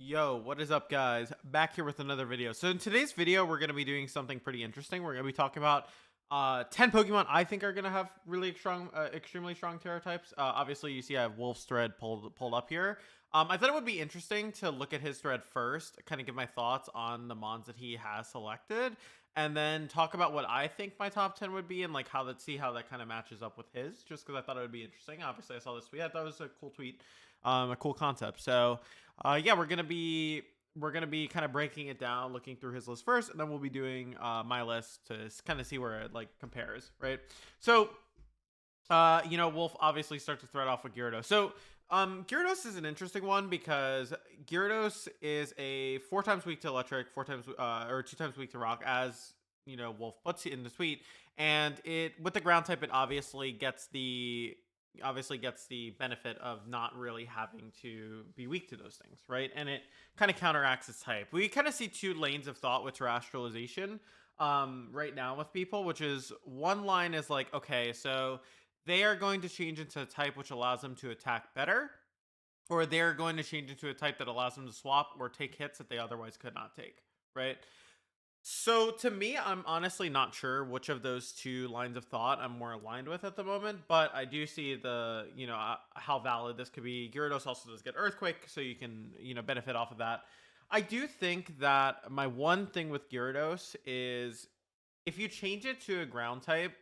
Yo, what is up, guys? Back here with another video. So in today's video, we're going to be doing something pretty interesting. We're going to be talking about 10 Pokemon I think are going to have really strong, extremely strong Tera types. Obviously, you see I have Wolf's thread pulled up here. I thought it would be interesting to look at his thread first, kind of give my thoughts on the mons that he has selected, and then talk about what I think my top 10 would be and like see how that kind of matches up with his, just because I thought it would be interesting. Obviously, I saw this tweet. I thought it was a cool tweet, a cool concept. So yeah, we're gonna be kind of breaking it down, looking through his list first, and then we'll be doing my list to kind of see where it like compares, right? So Wolf obviously starts to thread off with Gyarados. So Gyarados is an interesting one because Gyarados is a 4 times weak to electric, 4 times or 2 times weak to rock, as Wolf puts it in the tweet. And it with the ground type, it obviously gets the benefit of not really having to be weak to those things, right? And it kind of counteracts its type. We kind of see two lanes of thought with terrestrialization right now with people, which is one line is like, okay, so they are going to change into a type which allows them to attack better, or they're going to change into a type that allows them to swap or take hits that they otherwise could not take, right? So to me, I'm honestly not sure which of those two lines of thought I'm more aligned with at the moment, but I do see how valid this could be. Gyarados also does get Earthquake, so you can benefit off of that. I do think that my one thing with Gyarados is if you change it to a ground type,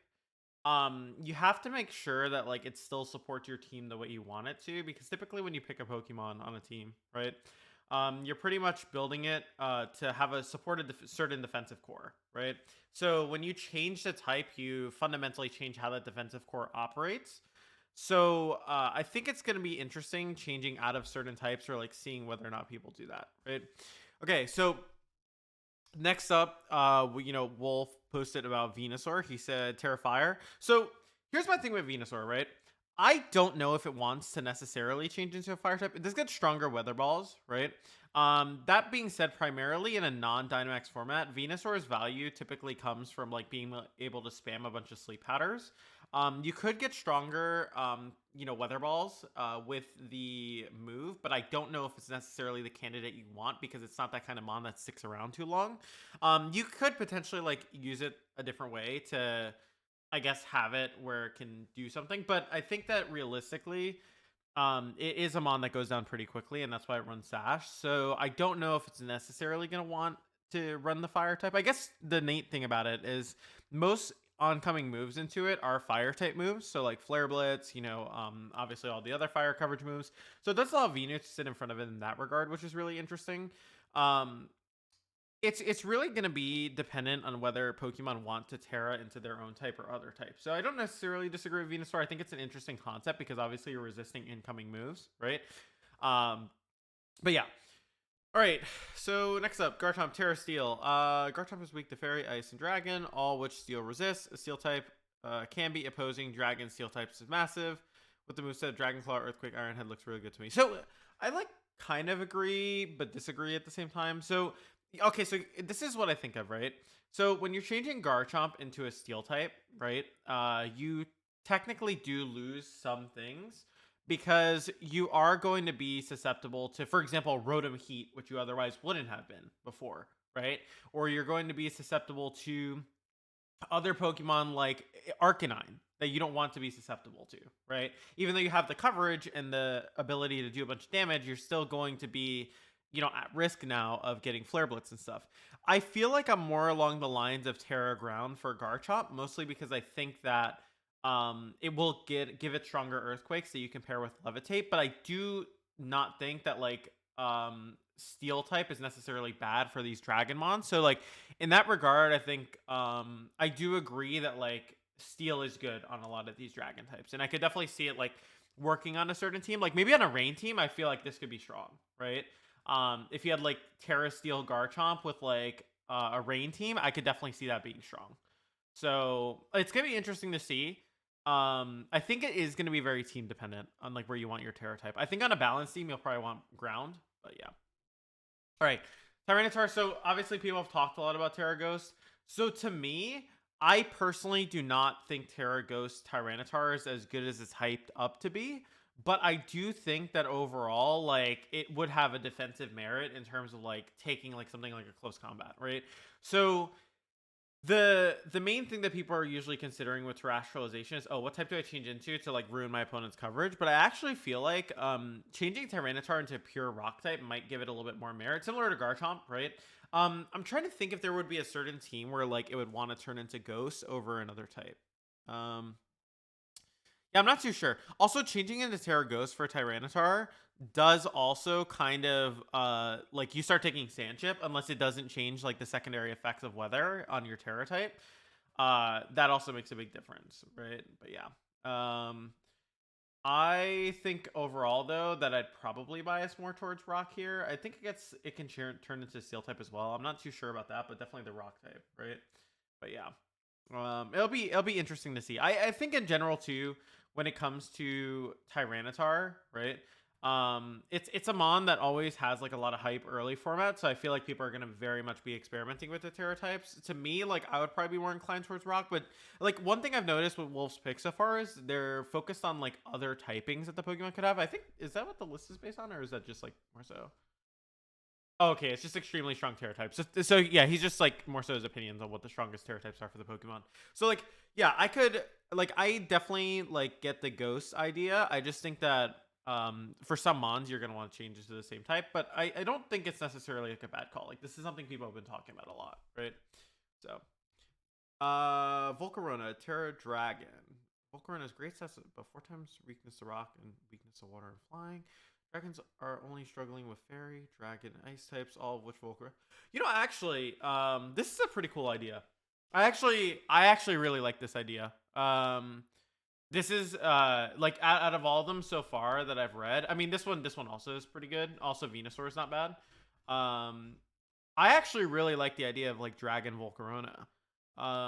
you have to make sure that like it still supports your team the way you want it to, because typically when you pick a Pokemon on a team, right, you're pretty much building it to have a supported certain defensive core, right? So when you change the type, you fundamentally change how that defensive core operates. So I think it's going to be interesting changing out of certain types, or like seeing whether or not people do that, right? Okay, so next up, Wolf posted about Venusaur. He said Terrifier. So here's my thing with Venusaur, right? I don't know if it wants to necessarily change into a fire type. It does get stronger weather balls, right? That being said, primarily in a non-Dynamax format, Venusaur's value typically comes from like being able to spam a bunch of sleep powders. You could get stronger, weather balls with the move, but I don't know if it's necessarily the candidate you want, because it's not that kind of mon that sticks around too long. You could potentially like use it a different way to, I guess, have it where it can do something, but I think that realistically, it is a mon that goes down pretty quickly, and that's why it runs Sash. So I don't know if it's necessarily going to want to run the fire type. I guess the neat thing about it is most oncoming moves into it are fire type moves. So like Flare Blitz, obviously all the other fire coverage moves. So it does allow Venus to sit in front of it in that regard, which is really interesting. Um, it's really going to be dependent on whether Pokemon want to Terra into their own type or other type. So I don't necessarily disagree with Venusaur. I think it's an interesting concept because obviously you're resisting incoming moves, right? Um, but yeah. All right. So next up, Garchomp Terra Steel. Garchomp is weak to Fairy, Ice, and Dragon, all which Steel resists. A Steel type can be opposing Dragon. Steel types is massive. With the moveset Dragon Claw, Earthquake, Iron Head looks really good to me. So I like kind of agree but disagree at the same time. So okay, so this is what I think of, right? So when you're changing Garchomp into a Steel type, right? You technically do lose some things because you are going to be susceptible to, for example, Rotom Heat, which you otherwise wouldn't have been before, right? Or you're going to be susceptible to other Pokemon like Arcanine that you don't want to be susceptible to, right? Even though you have the coverage and the ability to do a bunch of damage, you're still going to be, at risk now of getting Flare Blitz and stuff. I feel like I'm more along the lines of Terra Ground for Garchomp, mostly because I think that it will give it stronger Earthquakes that you can pair with Levitate, but I do not think that like Steel type is necessarily bad for these Dragonmon. So like in that regard, I think I do agree that like Steel is good on a lot of these Dragon types, and I could definitely see it like working on a certain team, like maybe on a Rain team. I feel like this could be strong, right? If you had like Terra Steel Garchomp with like a Rain team, I could definitely see that being strong. So it's gonna be interesting to see. I think it is gonna be very team dependent on like where you want your Terra type. I think on a balanced team, you'll probably want ground, but yeah. All right, Tyranitar. So obviously, people have talked a lot about Terra Ghost. So to me, I personally do not think Terra Ghost Tyranitar is as good as it's hyped up to be. But I do think that overall, like, it would have a defensive merit in terms of like taking like something like a close combat, right? So the main thing that people are usually considering with terrestrialization is, oh, what type do I change into to like ruin my opponent's coverage? But I actually feel like changing Tyranitar into a pure rock type might give it a little bit more merit, similar to Garchomp, right? I'm trying to think if there would be a certain team where like it would want to turn into Ghost over another type. Um, yeah, I'm not too sure. Also, changing into Terra Ghost for Tyranitar does also kind of like you start taking Sand Chip unless it doesn't change like the secondary effects of weather on your Terra type. That also makes a big difference, right? But yeah. I think overall though that I'd probably bias more towards rock here. I think it can turn into steel type as well. I'm not too sure about that, but definitely the rock type, right? But yeah. It'll be interesting to see. I think in general too, when it comes to Tyranitar, right? It's a mon that always has like a lot of hype early format, so I feel like people are gonna very much be experimenting with the Terra types. To me, like I would probably be more inclined towards rock, but like one thing I've noticed with Wolf's pick so far is they're focused on like other typings that the Pokemon could have. I think is that what the list is based on, or is that just like more so? Oh, okay, it's just extremely strong Terra types. So yeah, he's just like more so his opinions on what the strongest Terra types are for the Pokemon. So like yeah, I definitely like get the ghost idea. I just think that for some mons you're gonna want to change it to the same type, but I don't think it's necessarily like a bad call. Like this is something people have been talking about a lot, right? So Volcarona, Terra Dragon. Volcarona's great stats, but 4 times weakness to rock and weakness to water and flying. Dragons are only struggling with fairy, dragon, ice types, all of which Volcar. Actually, this is a pretty cool idea. I actually really like this idea. This is like out of all of them so far that I've read. I mean, this one also is pretty good. Also, Venusaur is not bad. Um, I actually really like the idea of like Dragon Volcarona.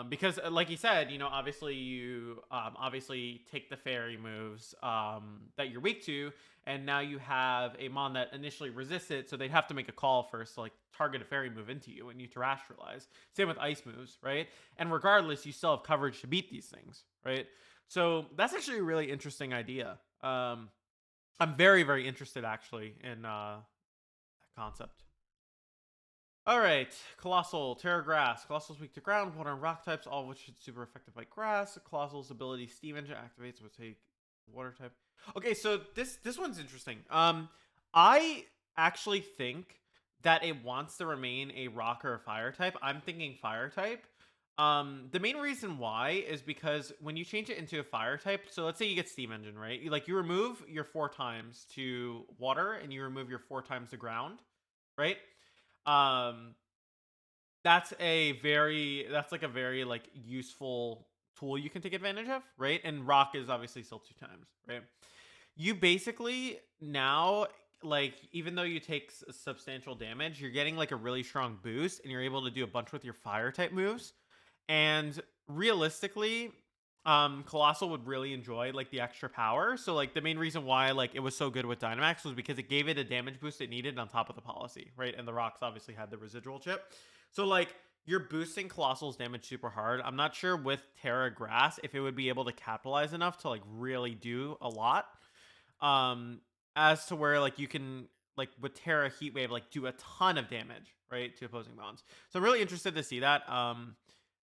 Because like you said, obviously you obviously take the fairy moves that you're weak to, and now you have a mon that initially resists it, so they'd have to make a call first to like target a fairy move into you and you terrestrialize. Same with ice moves, right? And regardless, you still have coverage to beat these things, right? So that's actually a really interesting idea. I'm very, very interested actually in that concept. All right, Colossal, Terra Grass. Colossal's weak to ground, water, and rock types, all of which is super effective by grass. Colossal's ability Steam Engine activates with take water type. Okay, so this one's interesting. I actually think that it wants to remain a rock or a fire type. I'm thinking fire type. The main reason why is because when you change it into a fire type, so let's say you get Steam Engine, right? You remove your 4 times to water and you remove your 4 times to ground, right? Um, that's like a very like useful tool you can take advantage of, right? And rock is obviously still 2 times, right? You basically now, like, even though you take substantial damage, you're getting like a really strong boost and you're able to do a bunch with your fire type moves. And realistically, Colossal would really enjoy like the extra power. So like the main reason why like it was so good with Dynamax was because it gave it a damage boost it needed on top of the policy, right? And the rocks obviously had the residual chip. So like you're boosting Colossal's damage super hard. I'm not sure with Terra Grass if it would be able to capitalize enough to like really do a lot. Um as to where like you can like with Terra Heat Wave like do a ton of damage, right, to opposing mons. So I'm really interested to see that.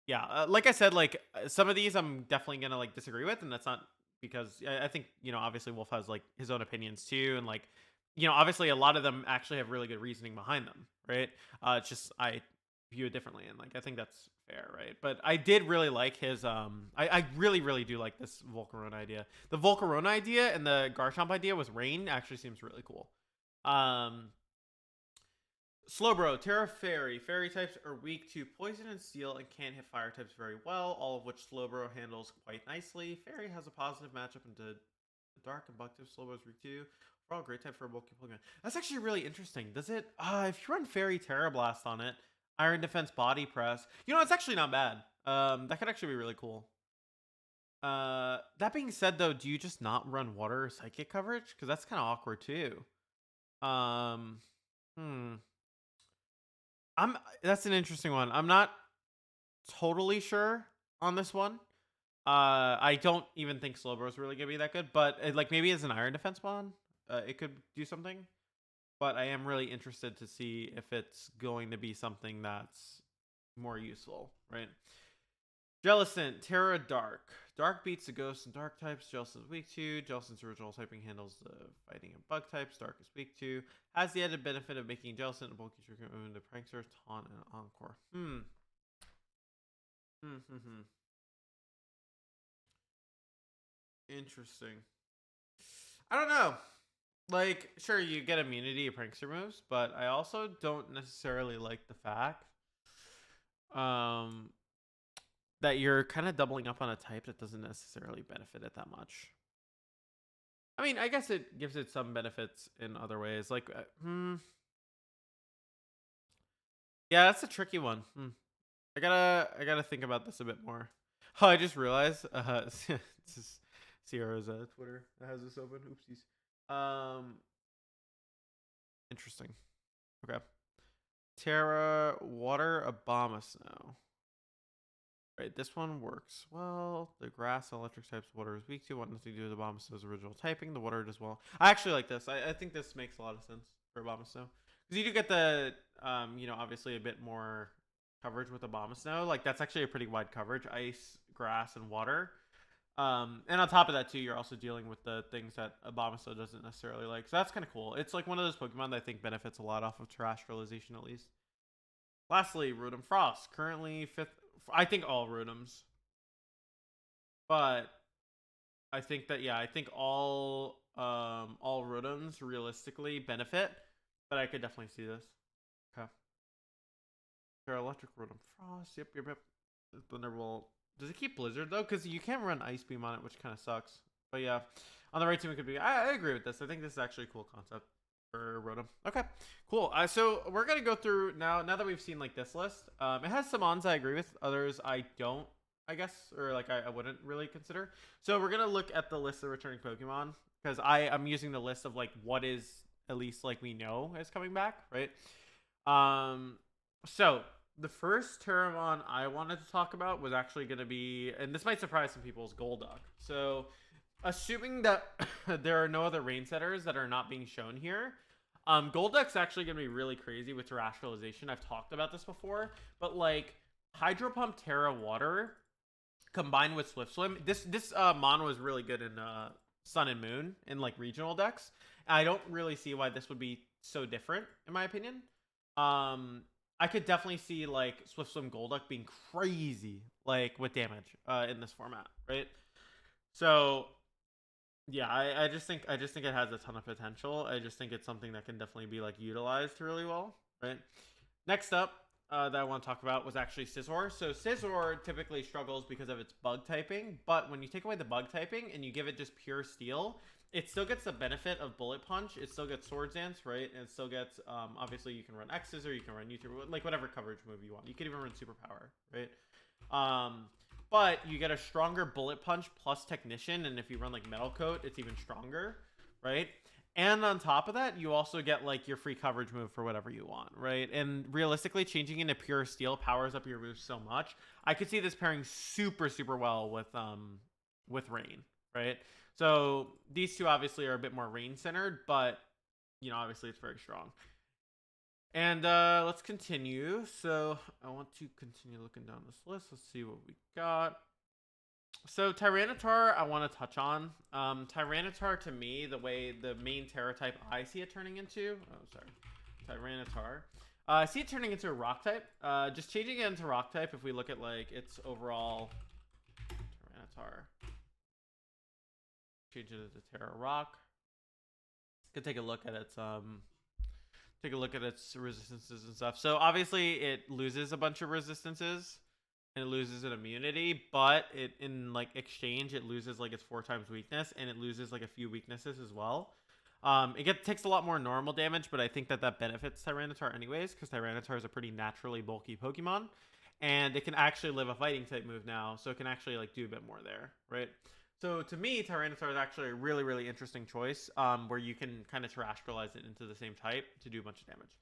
Yeah, like I said, like some of these I'm definitely gonna like disagree with, and that's not because I think obviously Wolf has like his own opinions too, and like obviously a lot of them actually have really good reasoning behind them, right? It's just I view it differently, and like I think that's fair, right? But I did really like his I really really do like this Volcarona idea. The Volcarona idea and the Garchomp idea with Rain actually seems really cool. Um, Slowbro, Terra Fairy. Fairy types are weak to poison and steel and can't hit fire types very well, all of which Slowbro handles quite nicely. Fairy has a positive matchup into dark and bug types. Slowbro is weak too. Overall, great type for a bulky Pokemon. That's actually really interesting. Does it, if you run Fairy Terra Blast on it, Iron Defense Body Press, it's actually not bad. That could actually be really cool. That being said though, do you just not run water or psychic coverage? Because that's kind of awkward too. Um, hmm. That's an interesting one. I'm not totally sure on this one. I don't even think Slowbro is really gonna be that good, but like maybe as an iron defense mon, it could do something. But I am really interested to see if it's going to be something that's more useful, right? Jellicent, Tera, Dark. Dark beats the ghost and dark types. Jellicent's weak to. Jellicent's original typing handles the fighting and bug types. Dark is weak to. Has the added benefit of making Jellicent a bulky trigger move into Prankster, Taunt, and Encore. Interesting. I don't know. Like, sure, you get immunity to prankster moves, but I also don't necessarily like the fact um that you're kind of doubling up on a type that doesn't necessarily benefit it that much. I mean, I guess it gives it some benefits in other ways. Like, yeah, that's a tricky one. I gotta think about this a bit more. Oh, I just realized this is Sierra's Twitter that has this open. Oopsies. Interesting. Okay. Tera, water, Abomasnow. Right, this one works well. The grass and electric types water is weak to. Want nothing to do with Abomasnow's original typing. The water does well. I actually like this. I think this makes a lot of sense for Abomasnow. Because you do get the, obviously a bit more coverage with Abomasnow. Like, that's actually a pretty wide coverage. Ice, grass, and water. And on top of that, too, you're also dealing with the things that Abomasnow doesn't necessarily like. So that's kind of cool. It's like one of those Pokemon that I think benefits a lot off of Terrestrialization, at least. Lastly, Rotom Frost. Currently 5th. I think all Rotoms. But I think that, yeah, I think all Rotoms realistically benefit. But I could definitely see this. Okay. They're electric Rotom Frost. Yep. Thunderbolt. Does it keep Blizzard, though? Because you can't run Ice Beam on it, which kind of sucks. But yeah, on the right team, it could be. I agree with this. I think this is actually a cool concept for Rotom. Okay, cool. So we're going to go through now that we've seen like this list. It has some ons I agree with. Others I don't, I guess. Or like I wouldn't really consider. So we're going to look at the list of returning Pokemon. Because I'm using the list of like what is at least like we know is coming back, right? So the first Terramon I wanted to talk about was actually going to be, and this might surprise some people, is Golduck. So, assuming that there are no other rain setters that are not being shown here, Golduck's actually going to be really crazy with terrestrialization. I've talked about this before, but like Hydro Pump Terra Water combined with Swift Swim, this mon was really good in Sun and Moon in like regional decks. I don't really see why this would be so different, in my opinion. I could definitely see like Swift Swim Golduck being crazy, like with damage in this format, right? So yeah, I just think it has a ton of potential. I just think it's something that can definitely be like utilized really well, right? Next up that I want to talk about was actually Scizor. So Scizor typically struggles because of its bug typing, but when you take away the bug typing and you give it just pure steel, it still gets the benefit of Bullet Punch. It still gets Swords Dance, right? And it still gets, obviously, you can run X's or you can run YouTube, like whatever coverage move you want. You can even run Superpower, right? But you get a stronger Bullet Punch plus Technician, and if you run like Metal Coat, it's even stronger, right? And on top of that, you also get like your free coverage move for whatever you want, right? And realistically, changing into pure steel powers up your move so much. I could see this pairing super, super well with Rain, right? So these two obviously are a bit more rain centered, but obviously it's very strong. And let's continue. So I want to continue looking down this list. Let's see what we got. So Tyranitar, I want to touch on. Tyranitar, to me, the way the main Tera type I see it turning into. Oh, sorry, Tyranitar. I see it turning into a rock type. Just changing it into rock type. If we look at like its overall Tyranitar. Change it to Terra Rock. Could take a look at its resistances and stuff. So obviously it loses a bunch of resistances and it loses an immunity, but it in like exchange it loses like its 4 times weakness and it loses like a few weaknesses as well. Takes a lot more normal damage, but I think that benefits Tyranitar anyways because Tyranitar is a pretty naturally bulky Pokemon, and it can actually live a fighting type move now, so it can actually like do a bit more there, right? So to me, Tyranitar is actually a really, really interesting choice, where you can kind of terrestrialize it into the same type to do a bunch of damage.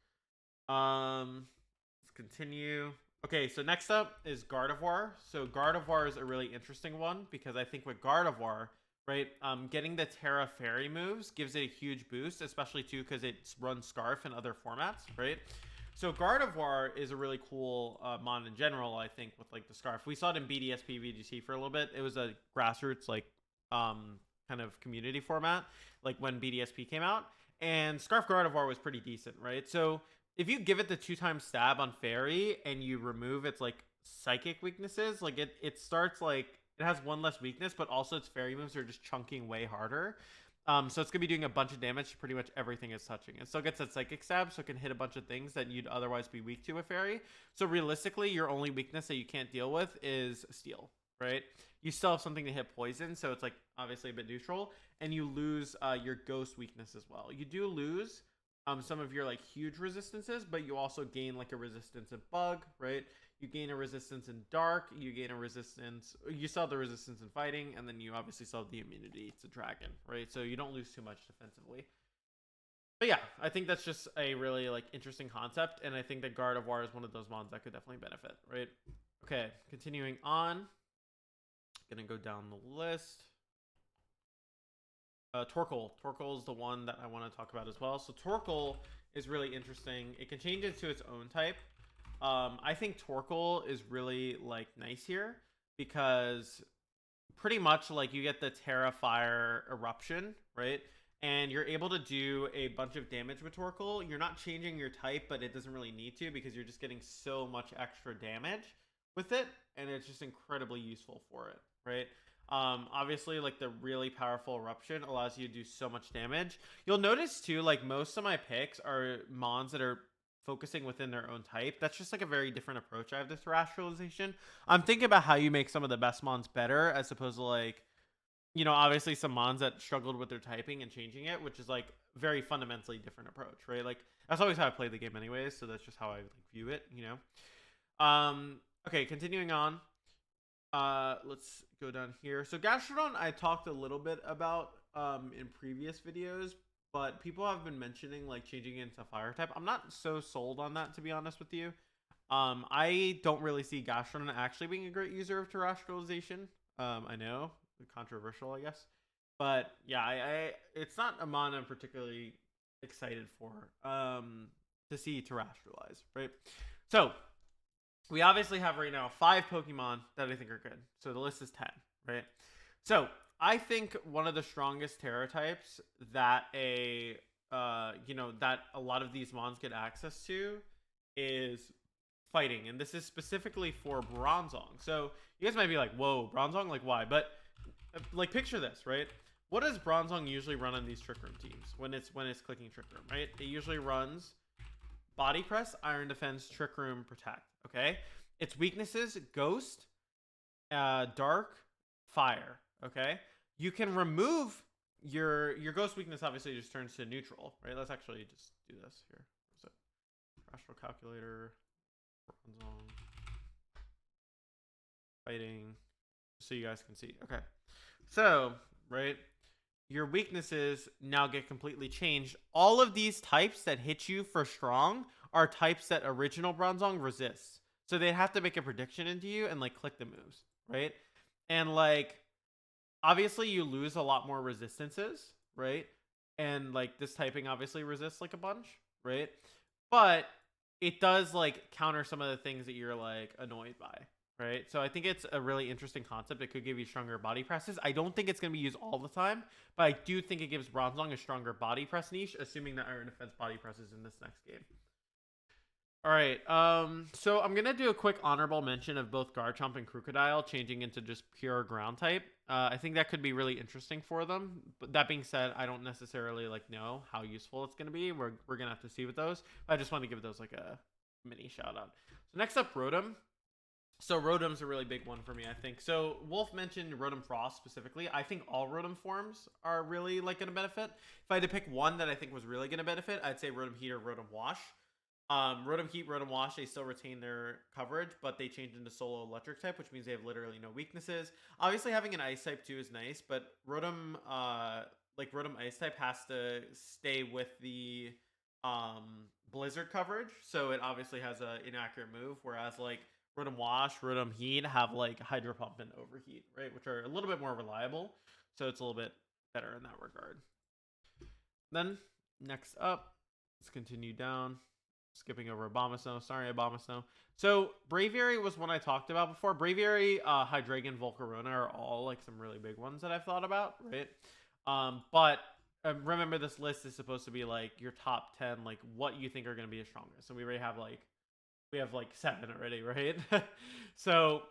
Let's continue. Okay, so next up is Gardevoir. So Gardevoir is a really interesting one because I think with Gardevoir, right, getting the Tera Fairy moves gives it a huge boost, especially too because it runs Scarf in other formats, right? So Gardevoir is a really cool mon in general. I think with like the Scarf, we saw it in BDSP VGC for a little bit. It was a grassroots like kind of community format, like when BDSP came out, and Scarf Gardevoir was pretty decent, right? So if you give it the 2 times stab on Fairy and you remove its like psychic weaknesses, like it starts like it has one less weakness, but also its fairy moves are just chunking way harder. So it's gonna be doing a bunch of damage to pretty much everything it's touching. It still gets that psychic stab, so it can hit a bunch of things that you'd otherwise be weak to with fairy. So realistically, your only weakness that you can't deal with is steel, right? You still have something to hit poison, so it's like obviously a bit neutral, and you lose your ghost weakness as well. You do lose some of your like huge resistances, but you also gain like a resistance in bug, right? You gain a resistance in dark, you gain a resistance, you still have the resistance in fighting, and then you obviously still have the immunity to dragon, right? So you don't lose too much defensively. But yeah, I think that's just a really like interesting concept, and I think that Gardevoir is one of those mons that could definitely benefit, right? Okay, continuing on, gonna go down the list. Torkoal. Torkoal is the one that I want to talk about as well. So Torkoal is really interesting. It can change into its own type. I think Torkoal is really like nice here because pretty much like you get the Terra Fire Eruption, right? And you're able to do a bunch of damage with Torkoal. You're not changing your type, but it doesn't really need to because you're just getting so much extra damage with it, and it's just incredibly useful for it, right? Obviously, like the really powerful eruption allows you to do so much damage. You'll notice too, like most of my picks are mons that are focusing within their own type. That's just like a very different approach I have to terrestrialization. I'm thinking about how you make some of the best mons better as opposed to like, you know, obviously some mons that struggled with their typing and changing it, which is like very fundamentally different approach, right? Like that's always how I play the game anyways, so that's just how I like view it, you know. Okay, continuing on. Let's go down here. So Gastrodon I talked a little bit about in previous videos, but people have been mentioning like changing it into fire type. I'm not so sold on that, to be honest with you. I don't really see Gastrodon actually being a great user of terrestrialization. I know, controversial, I guess, but yeah, I it's not a mon I'm particularly excited for to see terrestrialize, right? So we obviously have right now 5 Pokemon that I think are good. So the list is 10, right? So I think one of the strongest Tera types that that a lot of these mons get access to is fighting, and this is specifically for Bronzong. So you guys might be like, "Whoa, Bronzong? Like why?" But like picture this, right? What does Bronzong usually run on these Trick Room teams when it's clicking Trick Room, right? It usually runs Body Press, Iron Defense, Trick Room, Protect. Okay, its weaknesses: Ghost, Dark, Fire. Okay, you can remove your Ghost weakness. Obviously, just turns to neutral. Right. Let's actually just do this here. So, Astral Calculator, fighting, so you guys can see. Okay, so right. Your weaknesses now get completely changed. All of these types that hit you for strong are types that original Bronzong resists. So they have to make a prediction into you and like click the moves, right? And like obviously you lose a lot more resistances, right? And like this typing obviously resists like a bunch, right? But it does like counter some of the things that you're like annoyed by, right? So I think it's a really interesting concept. It could give you stronger body presses. I don't think it's going to be used all the time, but I do think it gives Bronzong a stronger body press niche, assuming that Iron Defense body presses in this next game. All right, so I'm gonna do a quick honorable mention of both Garchomp and Crocodile changing into just pure ground type. I think that could be really interesting for them. But that being said, I don't necessarily like know how useful it's gonna be. We're gonna have to see with those. But I just want to give those like a mini shout out. So next up, Rotom. So Rotom's a really big one for me, I think. So Wolf mentioned Rotom Frost specifically. I think all Rotom forms are really like going to benefit. If I had to pick one that I think was really going to benefit, I'd say Rotom Heat or Rotom Wash. Rotom Heat, Rotom Wash, they still retain their coverage, but they change into Solo Electric type, which means they have literally no weaknesses. Obviously, having an Ice type too is nice, but Rotom Ice type has to stay with the blizzard coverage, so it obviously has a inaccurate move, whereas like Rotom Wash, Rotom Heat have like Hydro Pump and Overheat, right, which are a little bit more reliable, so it's a little bit better in that regard. Then next up, let's continue down. Skipping over Abomasnow. Sorry, Abomasnow. So Braviary was one I talked about before. Braviary, Hydreigon, Volcarona are all like some really big ones that I've thought about, right? But remember, this list is supposed to be like your top 10, like what you think are going to be the strongest. And we already have like 7 already, right? So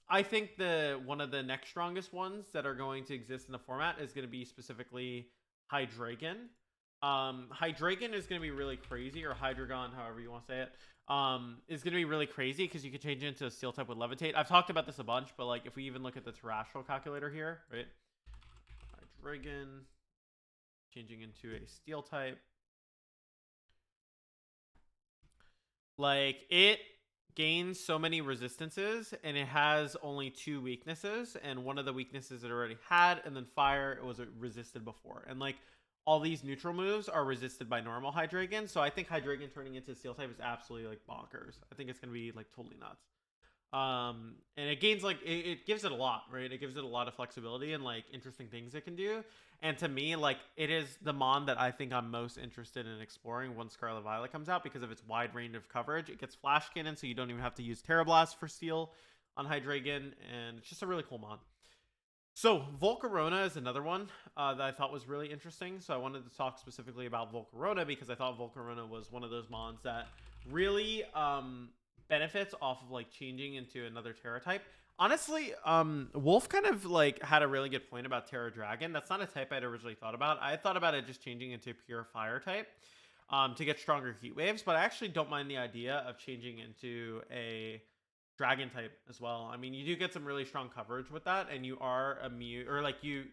I think the one of the next strongest ones that are going to exist in the format is going to be specifically Hydreigon. Hydreigon is going to be really crazy, or Hydreigon, however you want to say it. Is going to be really crazy because you can change it into a steel type with Levitate. I've talked about this a bunch, but like if we even look at the terrestrial calculator here, right? Hydreigon changing into a steel type. Like it gains so many resistances and it has only 2 weaknesses, and one of the weaknesses it already had, and then fire, it was resisted before. And like all these neutral moves are resisted by normal Hydreigon, so I think Hydreigon turning into steel type is absolutely like bonkers. I think it's gonna be like totally nuts. And it gains like it gives it a lot, right? It gives it a lot of flexibility and like interesting things it can do. And to me, like it is the mon that I think I'm most interested in exploring once Scarlet Violet comes out because of its wide range of coverage. It gets Flash Cannon, so you don't even have to use Terra Blast for steel on Hydreigon, and it's just a really cool mon. So Volcarona is another one that I thought was really interesting. So I wanted to talk specifically about Volcarona because I thought Volcarona was one of those mons that really benefits off of like changing into another Tera type. Honestly, Wolf kind of like had a really good point about Terra Dragon. That's not a type I'd originally thought about. I thought about it just changing into pure fire type to get stronger heat waves, but I actually don't mind the idea of changing into a dragon type as well. I mean, you do get some really strong coverage with that, and you are immune, or like you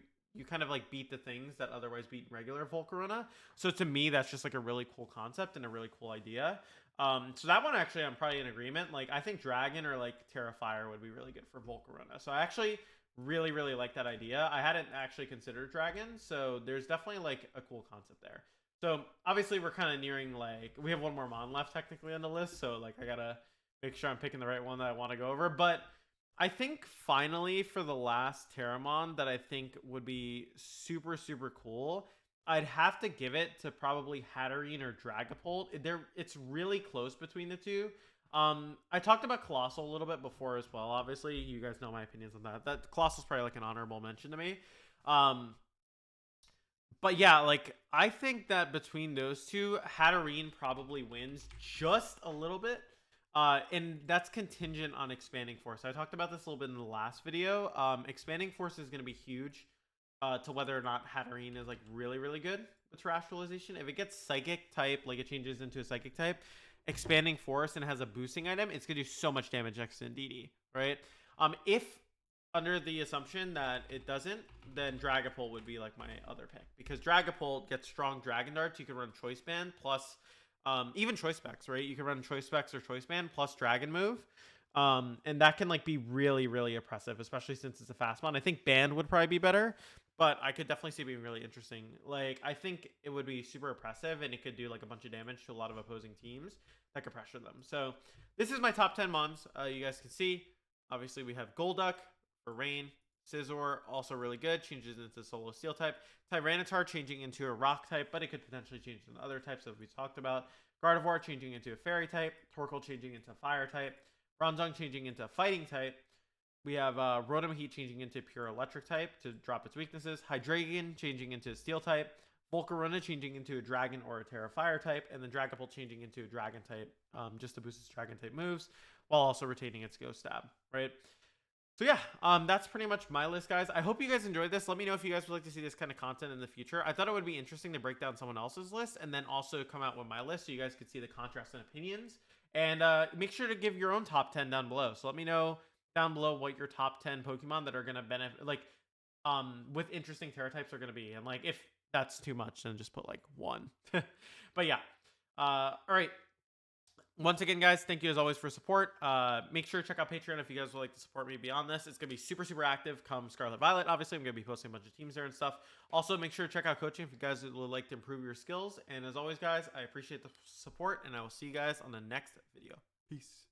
kind of like beat the things that otherwise beat regular Volcarona. So to me, that's just like a really cool concept and a really cool idea. So that one actually, I'm probably in agreement. Like, I think Dragon or like Terra Fire would be really good for Volcarona. So I actually really like that idea. I hadn't actually considered Dragon, so there's definitely like a cool concept there. So obviously, we're kind of nearing like we have one more mon left technically on the list. So like I gotta make sure I'm picking the right one that I want to go over. But I think finally for the last Terramon that I think would be super cool, I'd have to give it to probably Hatterene or Dragapult. It's really close between the two. I talked about Colossal a little bit before as well. Obviously, you guys know my opinions on that. That Colossal's probably like an honorable mention to me. But yeah, like I think that between those two, Hatterene probably wins just a little bit. And that's contingent on Expanding Force. I talked about this a little bit in the last video. Expanding Force is going to be huge to whether or not Hatterene is like really good with Terrestrialization. If it gets Psychic type, like it changes into a Psychic type, Expanding Force and has a boosting item, it's going to do so much damage next to Indeedee, right? If under the assumption that it doesn't, then Dragapult would be like my other pick because Dragapult gets strong Dragon Darts. You can run Choice Band plus even Choice Specs, right? You can run Choice Specs or Choice Band plus Dragon Move. And that can like be really oppressive, especially since it's a fast one. I think Band would probably be better, but I could definitely see it being really interesting. Like I think it would be super oppressive and it could do like a bunch of damage to a lot of opposing teams that could pressure them. So this is my top 10 mons. You guys can see, obviously we have Golduck for Rain. Scizor, also really good, changes into Solo Steel type. Tyranitar changing into a rock type, but it could potentially change into other types that we talked about. Gardevoir changing into a fairy type. Torkoal changing into fire type. Bronzong changing into fighting type. We have Rotom Heat changing into pure electric type to drop its weaknesses. Hydreigon changing into steel type. Volcarona changing into a dragon or a Terra Fire type, and then Dragapult changing into a dragon type just to boost its dragon type moves while also retaining its Ghost Stab, right? So yeah, that's pretty much my list, guys. I hope you guys enjoyed this. Let me know if you guys would like to see this kind of content in the future. I thought it would be interesting to break down someone else's list and then also come out with my list so you guys could see the contrast in opinions. And make sure to give your own top 10 down below. So let me know down below what your top 10 Pokemon that are going to benefit, like, with interesting Terra types are going to be. And like, if that's too much, then just put like 1. But yeah. All right. Once again, guys, thank you as always for support. Make sure to check out Patreon if you guys would like to support me beyond this. It's going to be super, super active come Scarlet Violet. Obviously, I'm going to be posting a bunch of teams there and stuff. Also, make sure to check out coaching if you guys would like to improve your skills. And as always, guys, I appreciate the support, and I will see you guys on the next video. Peace.